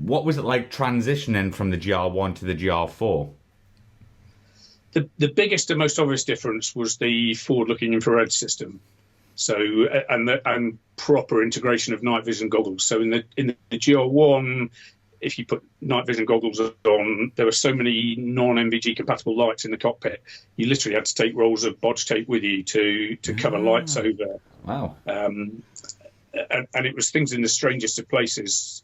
what was it like transitioning from the GR1 to the GR4? The biggest and most obvious difference was the forward-looking infrared system. So and proper integration of night vision goggles. So in the GR1, if you put night vision goggles on, there were so many non-NVG compatible lights in the cockpit. You literally had to take rolls of bodge tape with you to cover lights over. Wow. And it was things in the strangest of places.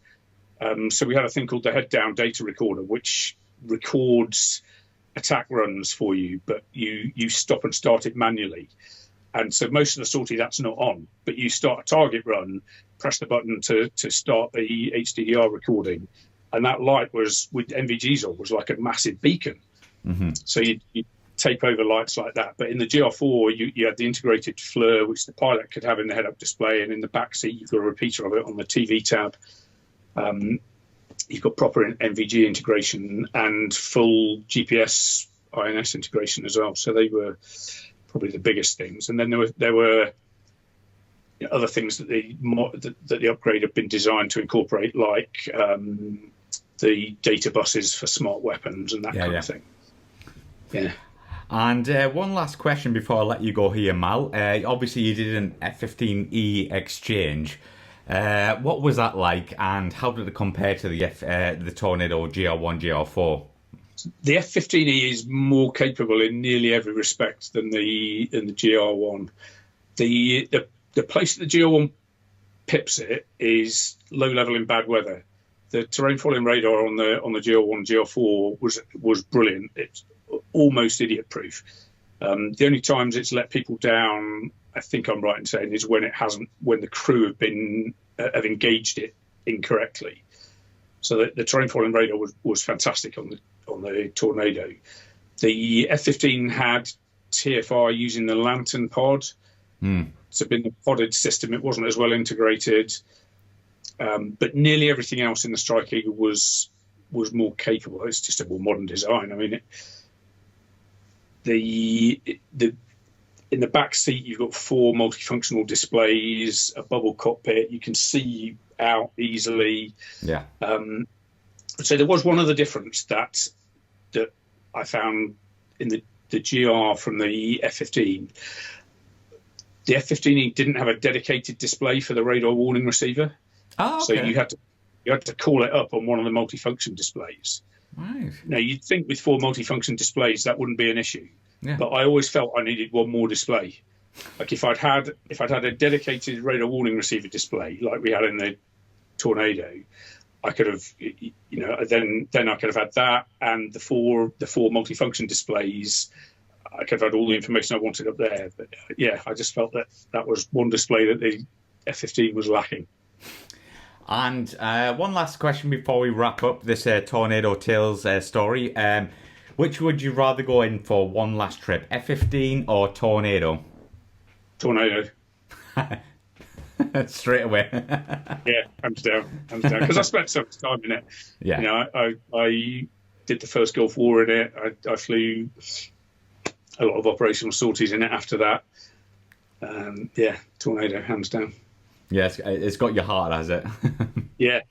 So we had a thing called the head-down data recorder, which records attack runs for you, but you stop and start it manually. And so most of the sortie, that's not on, but you start a target run, press the button to start the HDR recording, and that light was, with NVGs on, was like a massive beacon. Mm-hmm. So you tape over lights like that. But in the GR4, you had the integrated FLIR, which the pilot could have in the head-up display, and in the back seat, you've got a repeater of it on the TV tab. You've got proper NVG integration and full GPS INS integration as well. So they were probably the biggest things. And then there were other things that the upgrade had been designed to incorporate, like the data buses for smart weapons and that kind of thing. Yeah. And one last question before I let you go here, Mal. Obviously, you did an F-15E exchange. What was that like, and how did it compare to the Tornado GR1, GR4? The F-15E is more capable in nearly every respect than the GR1. The place that the GR1 pips it is low level in bad weather. The terrain following radar on the GR1, GR4 was brilliant. It's almost idiot proof. The only times it's let people down, I think I'm right in saying, is when the crew have engaged it incorrectly. So the terrain following radar was fantastic on the Tornado. The F-15 had TFR using the Lantern pod. So in the podded system, it wasn't as well integrated. But nearly everything else in the Strike Eagle was more capable. It's just a more modern design. I mean, in the back seat, you've got 4 multifunctional displays, a bubble cockpit. You can see out easily. Yeah. So there was one other difference that I found in the GR from the F-15. The F-15E didn't have a dedicated display for the radar warning receiver. Oh, okay. So you had to call it up on one of the multifunction displays. Right. Now, you'd think with 4 multifunction displays that wouldn't be an issue. Yeah. But I always felt I needed one more display. Like if I'd had a dedicated radar warning receiver display like we had in the Tornado, I could have, then I could have had that and the four multifunction displays. I could have had all the information I wanted up there. But yeah, I just felt that was one display that the F-15 was lacking. And one last question before we wrap up this Tornado Tales story. Which would you rather go in for one last trip, F-15 or Tornado? Tornado. Straight away. Yeah, hands down. Because I spent so much time in it. Yeah. I did the first Gulf War in it. I flew a lot of operational sorties in it after that. Yeah, Tornado, hands down. Yes, it's got your heart, has it? Yeah.